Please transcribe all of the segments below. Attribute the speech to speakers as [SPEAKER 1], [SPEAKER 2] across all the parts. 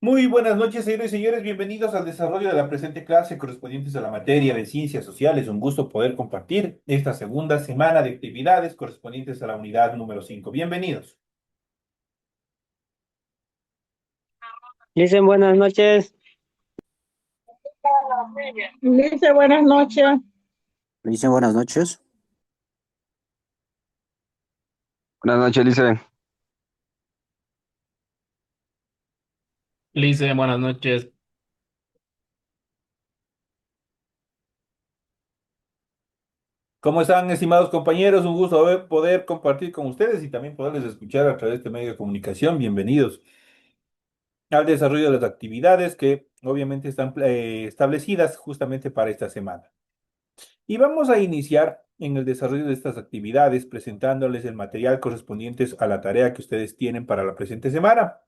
[SPEAKER 1] Muy buenas noches, señores y señores. Bienvenidos al desarrollo de la presente clase correspondientes a la materia de ciencias sociales. Un gusto poder compartir esta segunda semana de actividades correspondientes a la unidad número 5. Bienvenidos.
[SPEAKER 2] Dicen buenas noches.
[SPEAKER 3] Dice buenas noches.
[SPEAKER 4] Dice buenas noches.
[SPEAKER 5] Buenas noches, Lice.
[SPEAKER 6] Lice, buenas noches.
[SPEAKER 1] ¿Cómo están, estimados compañeros? Un gusto poder compartir con ustedes y también poderles escuchar a través de este medio de comunicación. Bienvenidos al desarrollo de las actividades que obviamente están establecidas justamente para esta semana. Y vamos a iniciar en el desarrollo de estas actividades presentándoles el material correspondientes a la tarea que ustedes tienen para la presente semana.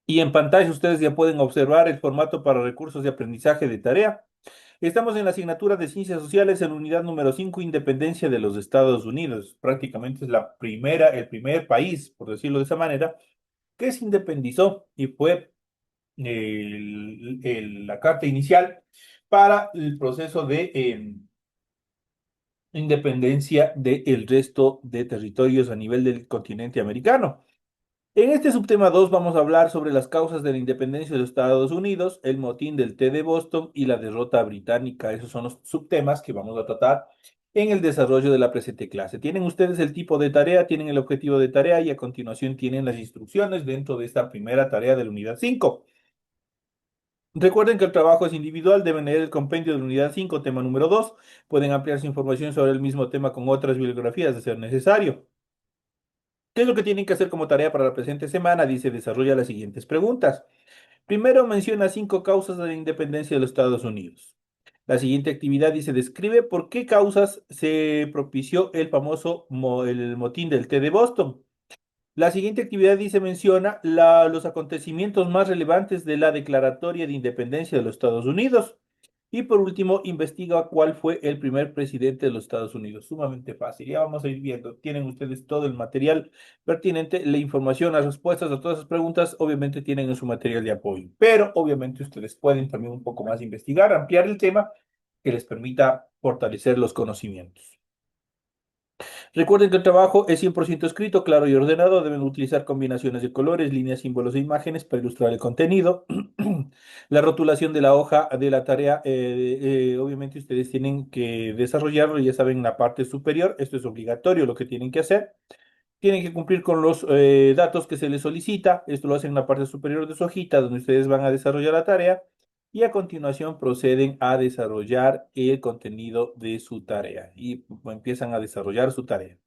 [SPEAKER 1] Y en pantalla ustedes ya pueden observar el formato para recursos de aprendizaje de tarea. Estamos en la asignatura de Ciencias Sociales en unidad número 5, Independencia de los Estados Unidos. Prácticamente es el primer país, por decirlo de esa manera, que se independizó y fue la carta inicial para el proceso de independencia del resto de territorios a nivel del continente americano. En este subtema 2 vamos a hablar sobre las causas de la independencia de los Estados Unidos, el motín del té de Boston y la derrota británica. Esos son los subtemas que vamos a tratar en el desarrollo de la presente clase. Tienen ustedes el tipo de tarea, tienen el objetivo de tarea y a continuación tienen las instrucciones dentro de esta primera tarea de la unidad 5. Recuerden que el trabajo es individual, deben leer el compendio de la unidad 5, tema número 2. Pueden ampliar su información sobre el mismo tema con otras bibliografías de ser necesario. ¿Qué es lo que tienen que hacer como tarea para la presente semana? Dice, desarrolla las siguientes preguntas. Primero menciona 5 causas de la independencia de los Estados Unidos. La siguiente actividad dice, describe por qué causas se propició el famoso el motín del té de Boston. La siguiente actividad dice, menciona los acontecimientos más relevantes de la Declaratoria de Independencia de los Estados Unidos. Y por último, investiga cuál fue el primer presidente de los Estados Unidos. Sumamente fácil. Ya vamos a ir viendo. Tienen ustedes todo el material pertinente, la información, las respuestas a todas esas preguntas, obviamente tienen en su material de apoyo. Pero obviamente ustedes pueden también un poco más investigar, ampliar el tema que les permita fortalecer los conocimientos. Recuerden que el trabajo es 100% escrito, claro y ordenado. Deben utilizar combinaciones de colores, líneas, símbolos e imágenes para ilustrar el contenido. La rotulación de la hoja de la tarea, obviamente ustedes tienen que desarrollarlo, ya saben, en la parte superior. Esto es obligatorio lo que tienen que hacer. Tienen que cumplir con los datos que se les solicita. Esto lo hacen en la parte superior de su hojita, donde ustedes van a desarrollar la tarea. Y a continuación proceden a desarrollar el contenido de su tarea. Y empiezan a desarrollar su tarea.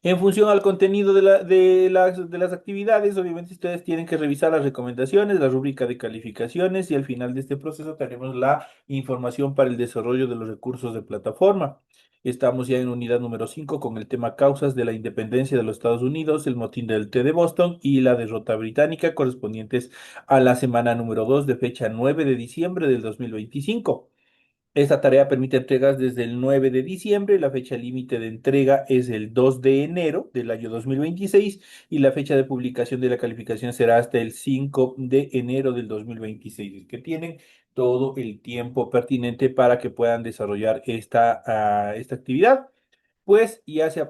[SPEAKER 1] En función al contenido de las actividades, obviamente ustedes tienen que revisar las recomendaciones, la rúbrica de calificaciones y al final de este proceso tenemos la información para el desarrollo de los recursos de plataforma. Estamos ya en unidad número 5 con el tema causas de la independencia de los Estados Unidos, el motín del té de Boston y la derrota británica correspondientes a la semana número 2 de fecha 9 de diciembre del 2025. Esta tarea permite entregas desde el 9 de diciembre, la fecha límite de entrega es el 2 de enero del año 2026 y la fecha de publicación de la calificación será hasta el 5 de enero del 2026. Es que tienen todo el tiempo pertinente para que puedan desarrollar esta actividad, pues ya se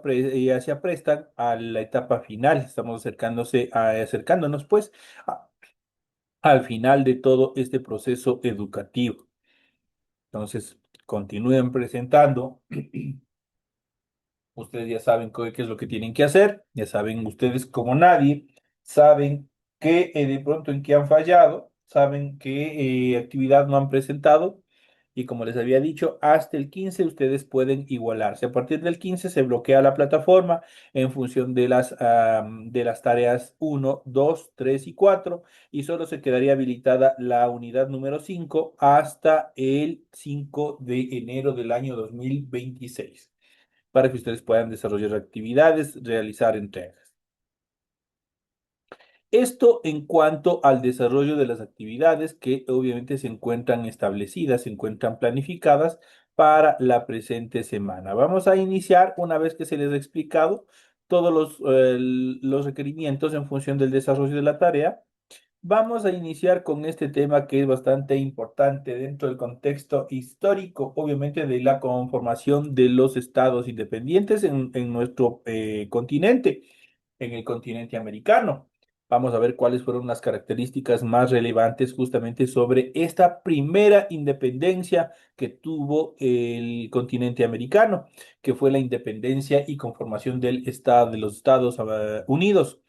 [SPEAKER 1] aprestan a la etapa final. Estamos acercándonos pues al final de todo este proceso educativo. Entonces, continúen presentando. Ustedes ya saben qué es lo que tienen que hacer. Ya saben ustedes como nadie. Saben que de pronto en qué han fallado. Saben qué actividad no han presentado. Y como les había dicho, hasta el 15 ustedes pueden igualarse. A partir del 15 se bloquea la plataforma en función de las tareas 1, 2, 3 y 4 y solo se quedaría habilitada la unidad número 5 hasta el 5 de enero del año 2026 para que ustedes puedan desarrollar actividades, realizar entregas. Esto en cuanto al desarrollo de las actividades que obviamente se encuentran establecidas, se encuentran planificadas para la presente semana. Vamos a iniciar una vez que se les ha explicado todos los requerimientos en función del desarrollo de la tarea. Vamos a iniciar con este tema que es bastante importante dentro del contexto histórico, obviamente, de la conformación de los estados independientes en nuestro continente, en el continente americano. Vamos a ver cuáles fueron las características más relevantes justamente sobre esta primera independencia que tuvo el continente americano, que fue la independencia y conformación del Estado de los Estados Unidos.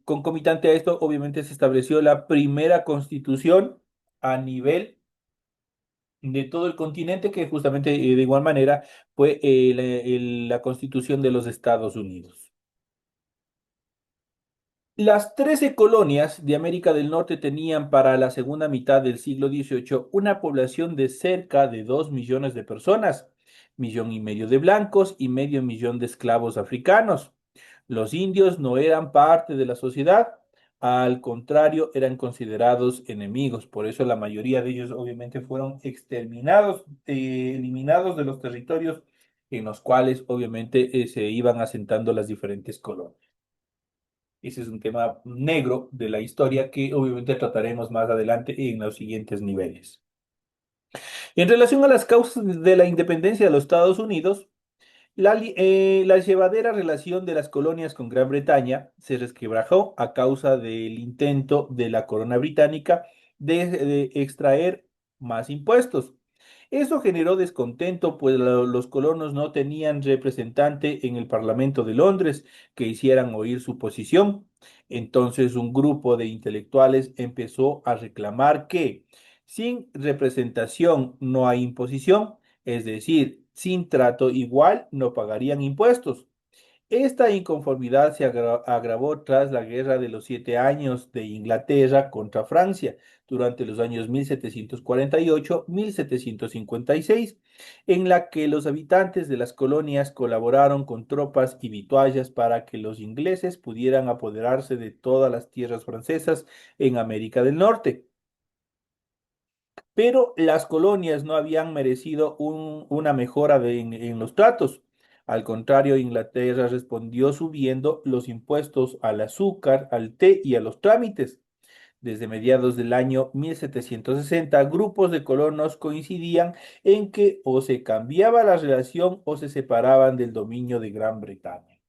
[SPEAKER 1] Concomitante a esto, obviamente se estableció la primera constitución a nivel de todo el continente, que justamente de igual manera fue la constitución de los Estados Unidos. Las 13 colonias de América del Norte tenían para la segunda mitad del siglo XVIII una población de cerca de 2 millones de personas, millón y medio de blancos y medio millón de esclavos africanos. Los indios no eran parte de la sociedad, al contrario, eran considerados enemigos. Por eso la mayoría de ellos obviamente fueron exterminados, eliminados de los territorios en los cuales obviamente se iban asentando las diferentes colonias. Ese es un tema negro de la historia que obviamente trataremos más adelante en los siguientes niveles. En relación a las causas de la independencia de los Estados Unidos, la llevadera relación de las colonias con Gran Bretaña se resquebrajó a causa del intento de la corona británica de extraer más impuestos. Eso generó descontento, pues los colonos no tenían representante en el Parlamento de Londres que hicieran oír su posición. Entonces un grupo de intelectuales empezó a reclamar que sin representación no hay imposición, es decir, sin trato igual no pagarían impuestos. Esta inconformidad se agravó tras la Guerra de los Siete Años de Inglaterra contra Francia durante los años 1748-1756, en la que los habitantes de las colonias colaboraron con tropas y vituallas para que los ingleses pudieran apoderarse de todas las tierras francesas en América del Norte. Pero las colonias no habían merecido una mejora en los tratos. Al contrario, Inglaterra respondió subiendo los impuestos al azúcar, al té y a los trámites. Desde mediados del año 1760, grupos de colonos coincidían en que o se cambiaba la relación o se separaban del dominio de Gran Bretaña.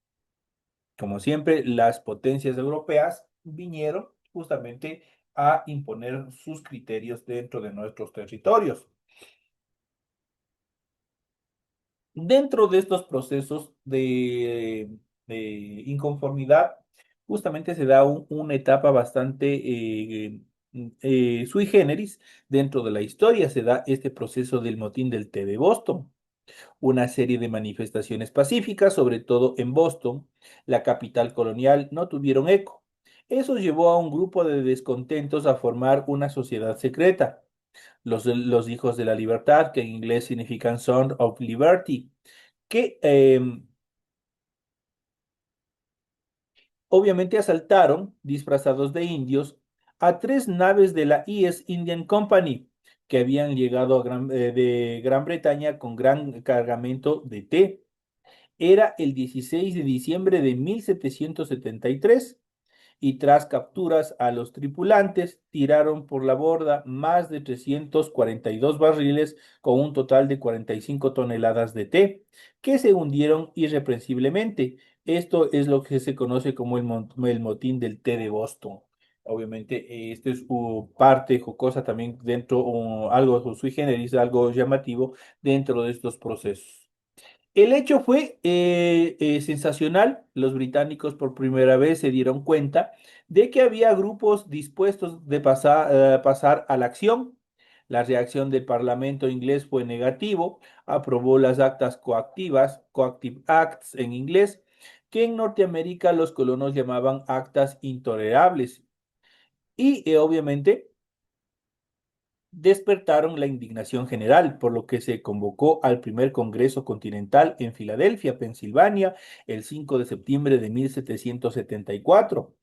[SPEAKER 1] Como siempre, las potencias europeas vinieron justamente a imponer sus criterios dentro de nuestros territorios. Dentro de estos procesos de inconformidad, justamente se da una etapa bastante sui generis dentro de la historia. Se da este proceso del motín del té de Boston, una serie de manifestaciones pacíficas, sobre todo en Boston, la capital colonial, no tuvieron eco. Eso llevó a un grupo de descontentos a formar una sociedad secreta, los hijos de la libertad, que en inglés significan Son of Liberty, que obviamente asaltaron, disfrazados de indios, a tres naves de la East Indian Company, que habían llegado de Gran Bretaña con gran cargamento de té. Era el 16 de diciembre de 1773 y tras capturas a los tripulantes tiraron por la borda más de 342 barriles con un total de 45 toneladas de té que se hundieron irreprensiblemente. Esto es lo que se conoce como el motín del té de Boston. Obviamente, esto es parte jocosa también dentro, algo sui generis, algo llamativo dentro de estos procesos. El hecho fue sensacional. Los británicos por primera vez se dieron cuenta de que había grupos dispuestos de pasar a la acción. La reacción del Parlamento inglés fue negativo, aprobó las actas coactivas, Coactive Acts en inglés, que en Norteamérica los colonos llamaban actas intolerables. Y obviamente despertaron la indignación general, por lo que se convocó al primer Congreso Continental en Filadelfia, Pensilvania, el 5 de septiembre de 1774.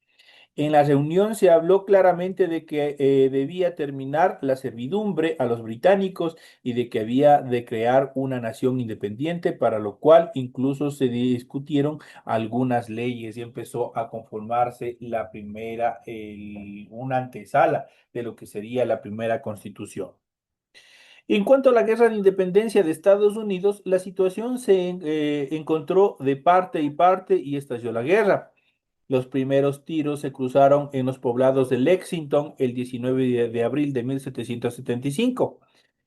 [SPEAKER 1] En la reunión se habló claramente de que debía terminar la servidumbre a los británicos y de que había de crear una nación independiente, para lo cual incluso se discutieron algunas leyes y empezó a conformarse la primera, una antesala de lo que sería la primera constitución. En cuanto a la guerra de independencia de Estados Unidos, la situación se encontró de parte y parte y estalló la guerra. Los primeros tiros se cruzaron en los poblados de Lexington el 19 de abril de 1775.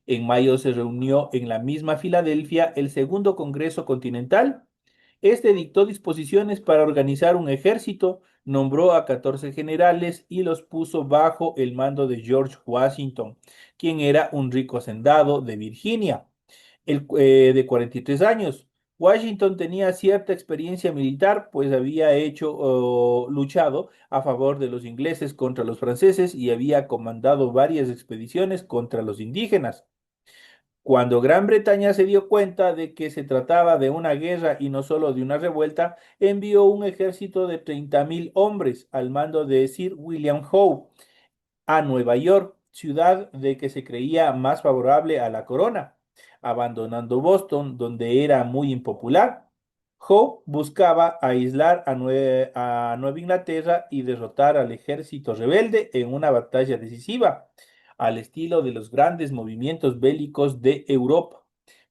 [SPEAKER 1] En mayo se reunió en la misma Filadelfia el Segundo Congreso Continental. Este dictó disposiciones para organizar un ejército, nombró a 14 generales y los puso bajo el mando de George Washington, quien era un rico hacendado de Virginia, de 43 años. Washington tenía cierta experiencia militar, pues había luchado a favor de los ingleses contra los franceses y había comandado varias expediciones contra los indígenas. Cuando Gran Bretaña se dio cuenta de que se trataba de una guerra y no solo de una revuelta, envió un ejército de 30.000 hombres al mando de Sir William Howe a Nueva York, ciudad de que se creía más favorable a la corona, abandonando Boston, donde era muy impopular. Howe buscaba aislar a Nueva Inglaterra y derrotar al ejército rebelde en una batalla decisiva, al estilo de los grandes movimientos bélicos de Europa.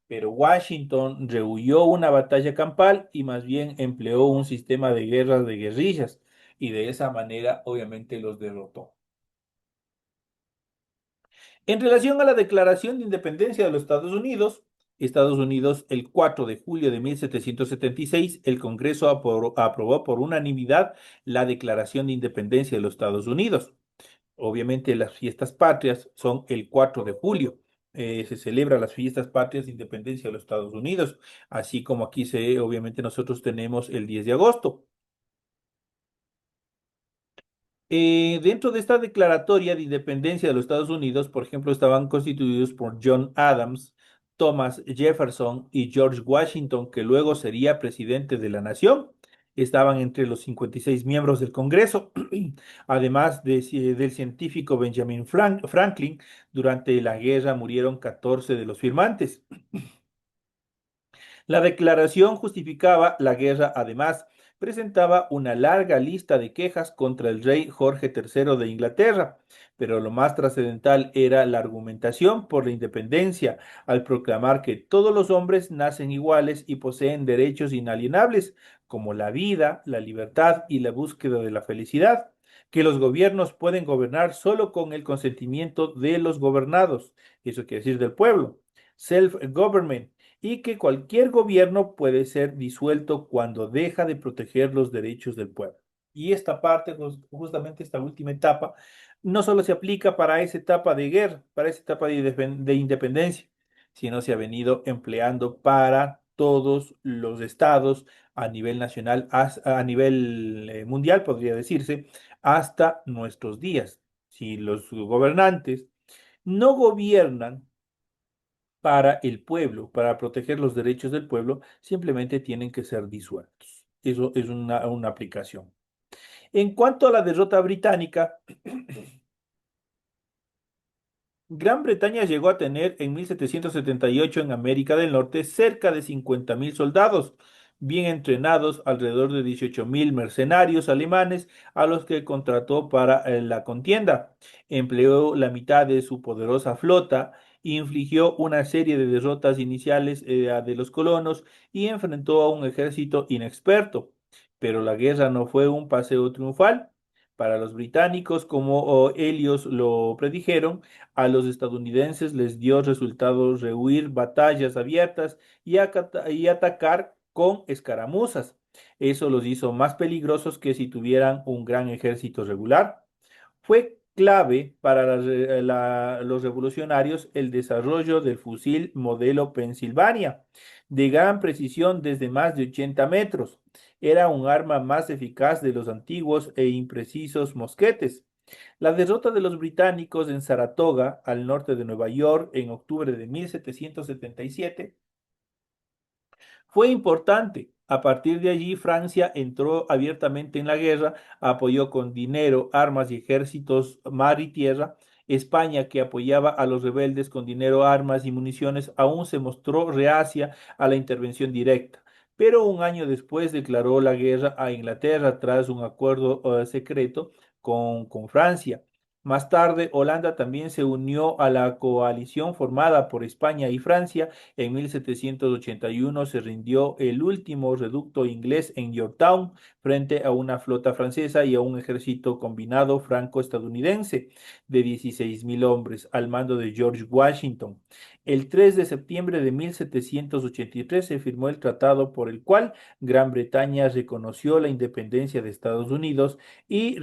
[SPEAKER 1] Pero Washington rehuyó una batalla campal y más bien empleó un sistema de guerras de guerrillas, y de esa manera obviamente los derrotó. En relación a la Declaración de Independencia de los Estados Unidos, el 4 de julio de 1776, el Congreso aprobó por unanimidad la Declaración de Independencia de los Estados Unidos. Obviamente las fiestas patrias son el 4 de julio. Se celebran las fiestas patrias de independencia de los Estados Unidos, así como aquí obviamente nosotros tenemos el 10 de agosto. Dentro de esta declaratoria de independencia de los Estados Unidos, por ejemplo, estaban constituidos por John Adams, Thomas Jefferson y George Washington, que luego sería presidente de la nación. Estaban entre los 56 miembros del Congreso, además del científico Benjamin Franklin. Durante la guerra murieron 14 de los firmantes. La declaración justificaba la guerra, además, presentaba una larga lista de quejas contra el rey Jorge III de Inglaterra, pero lo más trascendental era la argumentación por la independencia, al proclamar que todos los hombres nacen iguales y poseen derechos inalienables, como la vida, la libertad y la búsqueda de la felicidad, que los gobiernos pueden gobernar solo con el consentimiento de los gobernados, eso quiere decir del pueblo, self-government, y que cualquier gobierno puede ser disuelto cuando deja de proteger los derechos del pueblo. Y esta parte, justamente esta última etapa, no solo se aplica para esa etapa de guerra, para esa etapa de independencia, sino se ha venido empleando para todos los estados a nivel nacional, a nivel mundial, podría decirse, hasta nuestros días. Si los gobernantes no gobiernan para el pueblo, para proteger los derechos del pueblo, simplemente tienen que ser disueltos. Eso es una aplicación. En cuanto a la derrota británica, Gran Bretaña llegó a tener en 1778 en América del Norte cerca de 50.000 soldados, bien entrenados, alrededor de 18.000 mercenarios alemanes a los que contrató para la contienda. Empleó la mitad de su poderosa flota, infligió una serie de derrotas iniciales de los colonos y enfrentó a un ejército inexperto. Pero la guerra no fue un paseo triunfal. Para los británicos, como ellos lo predijeron, a los estadounidenses les dio resultados rehuir batallas abiertas y atacar con escaramuzas. Eso los hizo más peligrosos que si tuvieran un gran ejército regular. Fue clave para los revolucionarios el desarrollo del fusil modelo Pennsylvania, de gran precisión desde más de 80 metros. Era un arma más eficaz de los antiguos e imprecisos mosquetes. La derrota de los británicos en Saratoga, al norte de Nueva York, en octubre de 1777, fue importante, A partir de allí, Francia entró abiertamente en la guerra, apoyó con dinero, armas y ejércitos mar y tierra. España, que apoyaba a los rebeldes con dinero, armas y municiones, aún se mostró reacia a la intervención directa. Pero un año después declaró la guerra a Inglaterra tras un acuerdo secreto con Francia. Más tarde, Holanda también se unió a la coalición formada por España y Francia. En 1781 se rindió el último reducto inglés en Yorktown frente a una flota francesa y a un ejército combinado franco-estadounidense de 16.000 hombres al mando de George Washington. El 3 de septiembre de 1783 se firmó el tratado por el cual Gran Bretaña reconoció la independencia de Estados Unidos y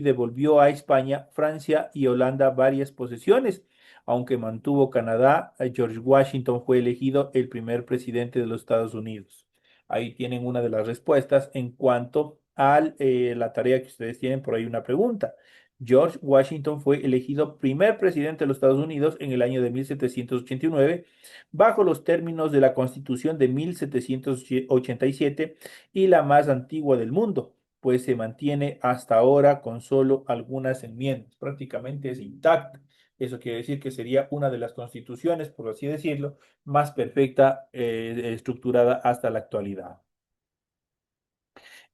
[SPEAKER 1] devolvió a España, Francia y Holanda varias posesiones. Aunque mantuvo Canadá, George Washington fue elegido el primer presidente de los Estados Unidos. Ahí tienen una de las respuestas en cuanto a la tarea que ustedes tienen. Por ahí una pregunta. George Washington fue elegido primer presidente de los Estados Unidos en el año de 1789 bajo los términos de la Constitución de 1787 y la más antigua del mundo, pues se mantiene hasta ahora con solo algunas enmiendas, prácticamente es intacta. Eso quiere decir que sería una de las constituciones, por así decirlo, más perfecta estructurada hasta la actualidad.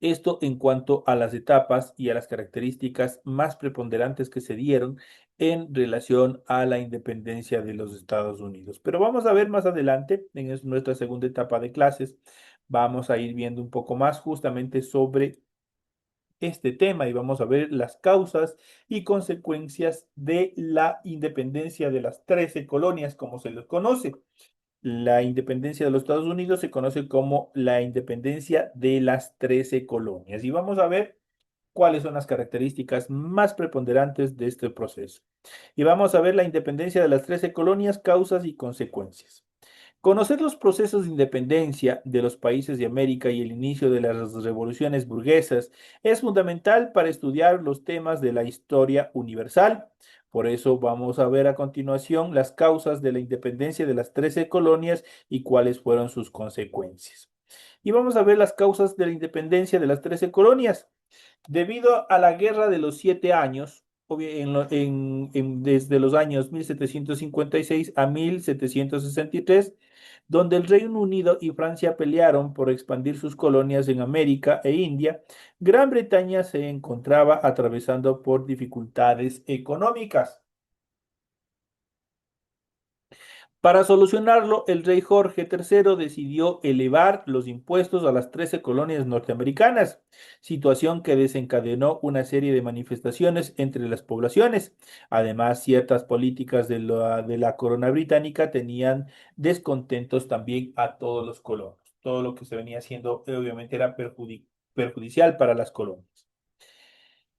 [SPEAKER 1] Esto en cuanto a las etapas y a las características más preponderantes que se dieron en relación a la independencia de los Estados Unidos. Pero vamos a ver más adelante, en nuestra segunda etapa de clases, vamos a ir viendo un poco más justamente sobre este tema y vamos a ver las causas y consecuencias de la independencia de las 13 colonias, como se les conoce. La independencia de los Estados Unidos se conoce como la independencia de las 13 colonias. Y vamos a ver cuáles son las características más preponderantes de este proceso. Y vamos a ver la independencia de las 13 colonias, causas y consecuencias. Conocer los procesos de independencia de los países de América y el inicio de las revoluciones burguesas es fundamental para estudiar los temas de la historia universal. Por eso vamos a ver a continuación las causas de la independencia de las 13 colonias y cuáles fueron sus consecuencias. Y vamos a ver las causas de la independencia de las 13 colonias. Debido a la Guerra de los 7 años, desde los años 1756 a 1763, donde el Reino Unido y Francia pelearon por expandir sus colonias en América e India, Gran Bretaña se encontraba atravesando por dificultades económicas. Para solucionarlo, el rey Jorge III decidió elevar los impuestos a las 13 colonias norteamericanas, situación que desencadenó una serie de manifestaciones entre las poblaciones. Además, ciertas políticas de la corona británica tenían descontentos también a todos los colonos. Todo lo que se venía haciendo obviamente era perjudicial para las colonias.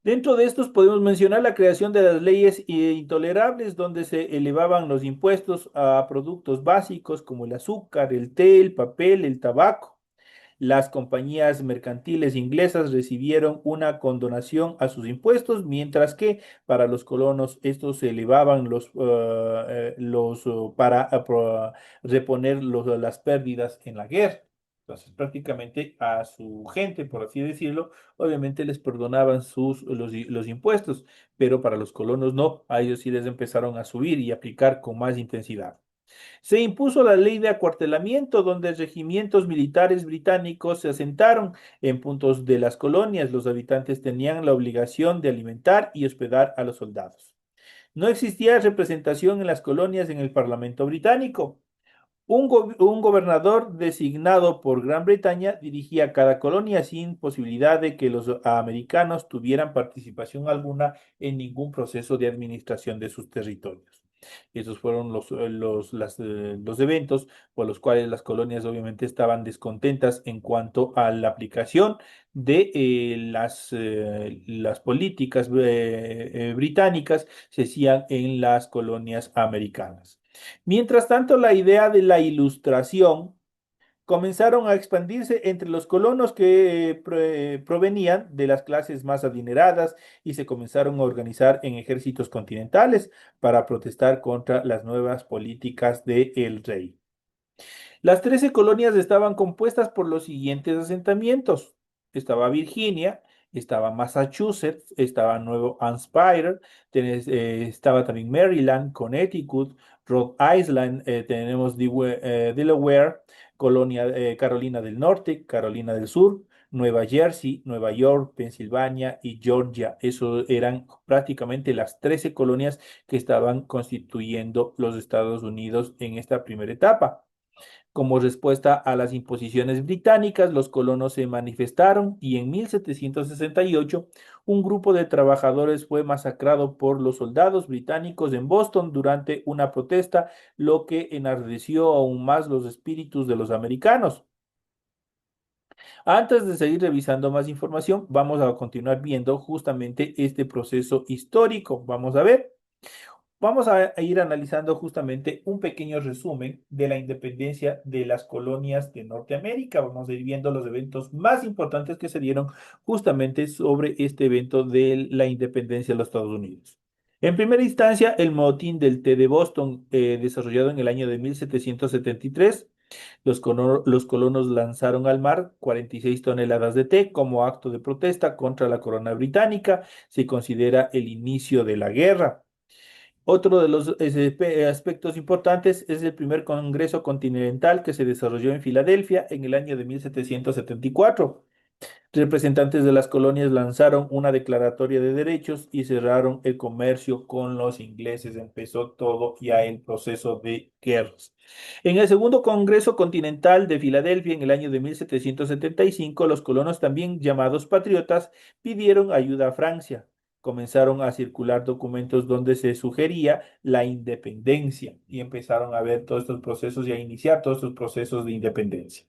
[SPEAKER 1] Dentro de estos podemos mencionar la creación de las leyes intolerables, donde se elevaban los impuestos a productos básicos como el azúcar, el té, el papel, el tabaco. Las compañías mercantiles inglesas recibieron una condonación a sus impuestos, mientras que para los colonos estos se elevaban para reponer las pérdidas en la guerra. Entonces, prácticamente a su gente, por así decirlo, obviamente les perdonaban los impuestos, pero para los colonos no, a ellos sí les empezaron a subir y aplicar con más intensidad. Se impuso la ley de acuartelamiento, donde regimientos militares británicos se asentaron en puntos de las colonias. Los habitantes tenían la obligación de alimentar y hospedar a los soldados. No existía representación en las colonias en el Parlamento británico. Un gobernador designado por Gran Bretaña dirigía cada colonia sin posibilidad de que los americanos tuvieran participación alguna en ningún proceso de administración de sus territorios. Esos fueron los eventos por los cuales las colonias obviamente estaban descontentas en cuanto a la aplicación de las políticas británicas se hacían en las colonias americanas. Mientras tanto, la idea de la ilustración comenzaron a expandirse entre los colonos que provenían de las clases más adineradas y se comenzaron a organizar en ejércitos continentales para protestar contra las nuevas políticas del rey. Las 13 colonias estaban compuestas por los siguientes asentamientos. Estaba Virginia, estaba Massachusetts, estaba Nuevo Hampshire, estaba también Maryland, Connecticut, Rhode Island, tenemos Delaware, Carolina del Norte, Carolina del Sur, Nueva Jersey, Nueva York, Pensilvania y Georgia. Eso eran prácticamente las 13 colonias que estaban constituyendo los Estados Unidos en esta primera etapa. Como respuesta a las imposiciones británicas, los colonos se manifestaron y en 1768 un grupo de trabajadores fue masacrado por los soldados británicos en Boston durante una protesta, lo que enardeció aún más los espíritus de los americanos. Antes de seguir revisando más información, vamos a continuar viendo justamente este proceso histórico. Vamos a ver. Vamos a ir analizando justamente un pequeño resumen de la independencia de las colonias de Norteamérica. Vamos a ir viendo los eventos más importantes que se dieron justamente sobre este evento de la independencia de los Estados Unidos. En primera instancia, el motín del té de Boston, desarrollado en el año de 1773. Los colonos lanzaron al mar 46 toneladas de té como acto de protesta contra la corona británica. Se considera el inicio de la guerra. Otro de los aspectos importantes es el primer Congreso Continental que se desarrolló en Filadelfia en el año de 1774. Representantes de las colonias lanzaron una declaratoria de derechos y cerraron el comercio con los ingleses. Empezó todo ya el proceso de guerras. En el segundo Congreso Continental de Filadelfia, en el año de 1775, los colonos, también llamados patriotas, pidieron ayuda a Francia. Comenzaron a circular documentos donde se sugería la independencia y empezaron a ver todos estos procesos y a iniciar todos estos procesos de independencia.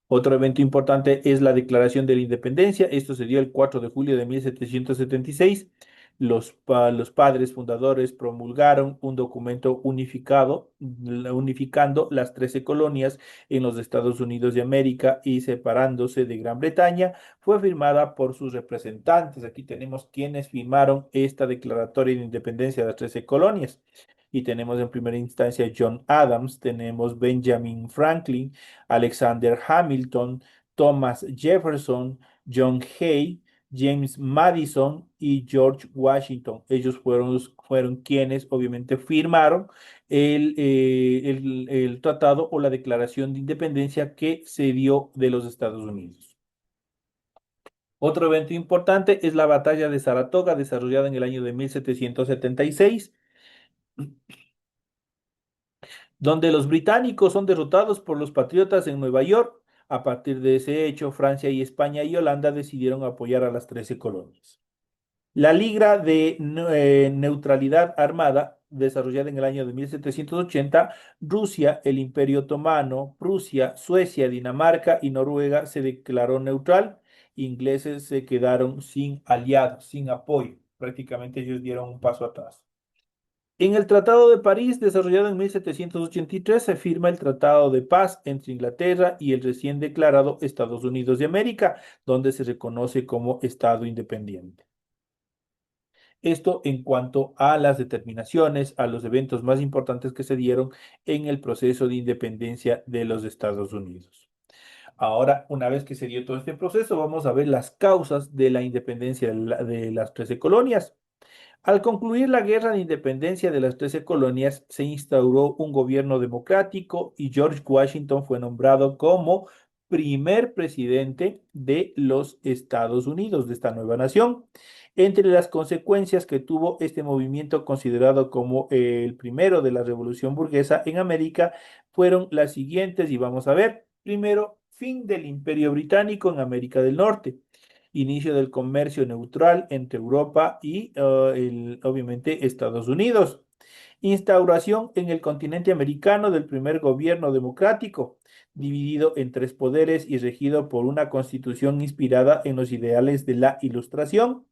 [SPEAKER 1] Otro evento importante es la Declaración de la Independencia. Esto se dio el 4 de julio de 1776. Los padres fundadores promulgaron un documento unificando las 13 colonias en los Estados Unidos de América y separándose de Gran Bretaña. Fue firmada por sus representantes. Aquí tenemos quienes firmaron esta declaratoria de independencia de las 13 colonias. Y tenemos en primera instancia John Adams, tenemos Benjamin Franklin, Alexander Hamilton, Thomas Jefferson, John Hay, James Madison y George Washington. Ellos fueron quienes obviamente firmaron el tratado o la declaración de independencia que se dio de los Estados Unidos. Otro evento importante es la batalla de Saratoga, desarrollada en el año de 1776, donde los británicos son derrotados por los patriotas en Nueva York. A partir de ese hecho, Francia y España y Holanda decidieron apoyar a las 13 colonias. La Liga de Neutralidad Armada, desarrollada en el año de 1780, Rusia, el Imperio Otomano, Prusia, Suecia, Dinamarca y Noruega se declaró neutral. Ingleses se quedaron sin aliados, sin apoyo. Prácticamente ellos dieron un paso atrás. En el Tratado de París, desarrollado en 1783, se firma el Tratado de Paz entre Inglaterra y el recién declarado Estados Unidos de América, donde se reconoce como Estado independiente. Esto en cuanto a las determinaciones, a los eventos más importantes que se dieron en el proceso de independencia de los Estados Unidos. Ahora, una vez que se dio todo este proceso, vamos a ver las causas de la independencia de las 13 colonias. Al concluir la guerra de independencia de las 13 colonias, se instauró un gobierno democrático y George Washington fue nombrado como primer presidente de los Estados Unidos, de esta nueva nación. Entre las consecuencias que tuvo este movimiento, considerado como el primero de la Revolución Burguesa en América, fueron las siguientes, y vamos a ver. Primero, fin del Imperio Británico en América del Norte. Inicio del comercio neutral entre Europa y obviamente Estados Unidos. Instauración en el continente americano del primer gobierno democrático, dividido en tres poderes y regido por una constitución inspirada en los ideales de la Ilustración.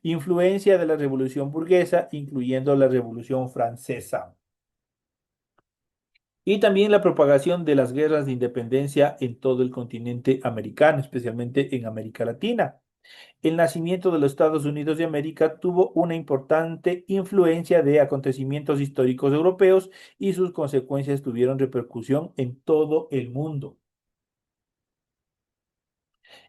[SPEAKER 1] Influencia de la Revolución Burguesa, incluyendo la Revolución Francesa. Y también la propagación de las guerras de independencia en todo el continente americano, especialmente en América Latina. El nacimiento de los Estados Unidos de América tuvo una importante influencia de acontecimientos históricos europeos y sus consecuencias tuvieron repercusión en todo el mundo.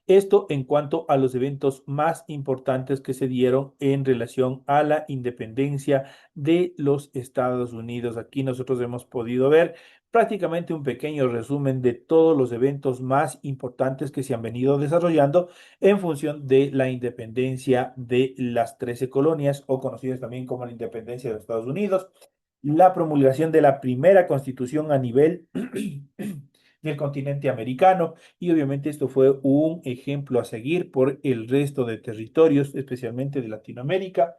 [SPEAKER 1] Esto en cuanto a los eventos más importantes que se dieron en relación a la independencia de los Estados Unidos. Aquí nosotros hemos podido ver prácticamente un pequeño resumen de todos los eventos más importantes que se han venido desarrollando en función de la independencia de las 13 colonias o conocidas también como la independencia de los Estados Unidos, la promulgación de la primera constitución a nivel del continente americano y obviamente esto fue un ejemplo a seguir por el resto de territorios, especialmente de Latinoamérica,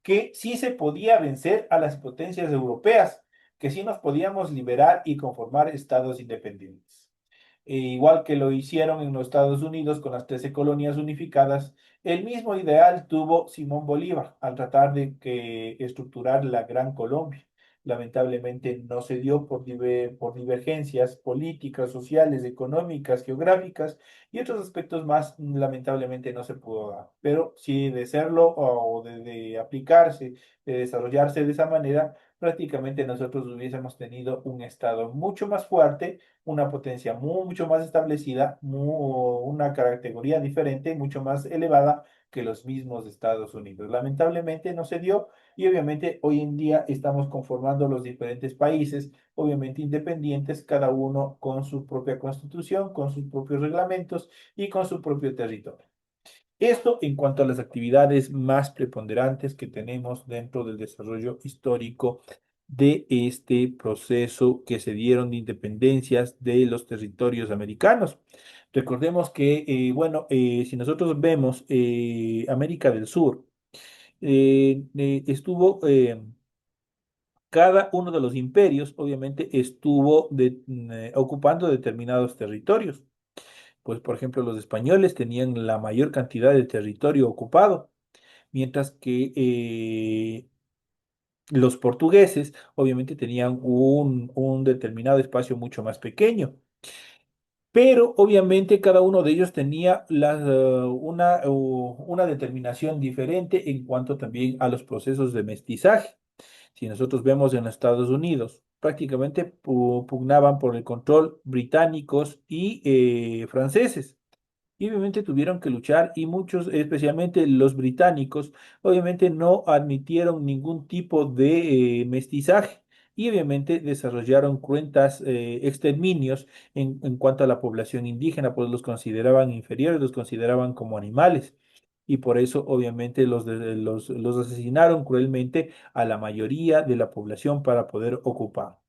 [SPEAKER 1] que sí se podía vencer a las potencias europeas, que sí nos podíamos liberar y conformar estados independientes. Igual que lo hicieron en los Estados Unidos con las 13 colonias unificadas, el mismo ideal tuvo Simón Bolívar al tratar de estructurar la Gran Colombia. Lamentablemente no se dio por divergencias políticas, sociales, económicas, geográficas y otros aspectos más, lamentablemente no se pudo dar. Pero sí de serlo o de aplicarse, de desarrollarse de esa manera, prácticamente nosotros hubiésemos tenido un estado mucho más fuerte, una potencia mucho más establecida, una categoría diferente, mucho más elevada que los mismos Estados Unidos. Lamentablemente no se dio y obviamente hoy en día estamos conformando los diferentes países, obviamente independientes, cada uno con su propia constitución, con sus propios reglamentos y con su propio territorio. Esto en cuanto a las actividades más preponderantes que tenemos dentro del desarrollo histórico de este proceso que se dieron de independencias de los territorios americanos. Recordemos que, si nosotros vemos América del Sur, estuvo cada uno de los imperios, obviamente, estuvo ocupando determinados territorios. Pues, por ejemplo, los españoles tenían la mayor cantidad de territorio ocupado, mientras que los portugueses, obviamente, tenían un determinado espacio mucho más pequeño. Pero obviamente cada uno de ellos tenía una determinación diferente en cuanto también a los procesos de mestizaje. Si nosotros vemos en los Estados Unidos, prácticamente pugnaban por el control británicos y franceses. Y obviamente tuvieron que luchar y muchos, especialmente los británicos, obviamente no admitieron ningún tipo de mestizaje y obviamente desarrollaron cruentas exterminios en cuanto a la población indígena, pues los consideraban inferiores, los consideraban como animales. Y por eso, obviamente, los asesinaron cruelmente a la mayoría de la población para poder ocupar.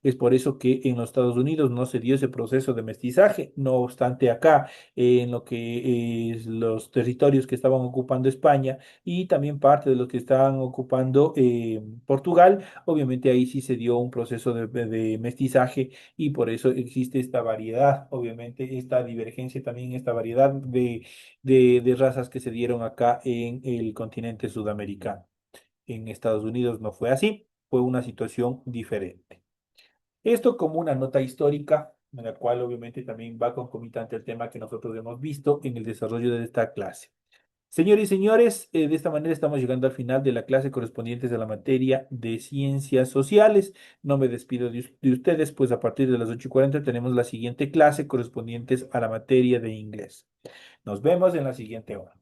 [SPEAKER 1] Es por eso que en los Estados Unidos no se dio ese proceso de mestizaje. No obstante, acá, en lo que es los territorios que estaban ocupando España y también parte de los que estaban ocupando Portugal, obviamente ahí sí se dio un proceso de mestizaje y por eso existe esta variedad, obviamente esta divergencia también, esta variedad de razas que se dieron acá en el continente sudamericano. En Estados Unidos no fue así, fue una situación diferente. Esto como una nota histórica, en la cual obviamente también va concomitante el tema que nosotros hemos visto en el desarrollo de esta clase. Señores y señores, de esta manera estamos llegando al final de la clase correspondientes a la materia de ciencias sociales. No me despido de ustedes, pues a partir de las 8:40 tenemos la siguiente clase correspondientes a la materia de inglés. Nos vemos en la siguiente hora.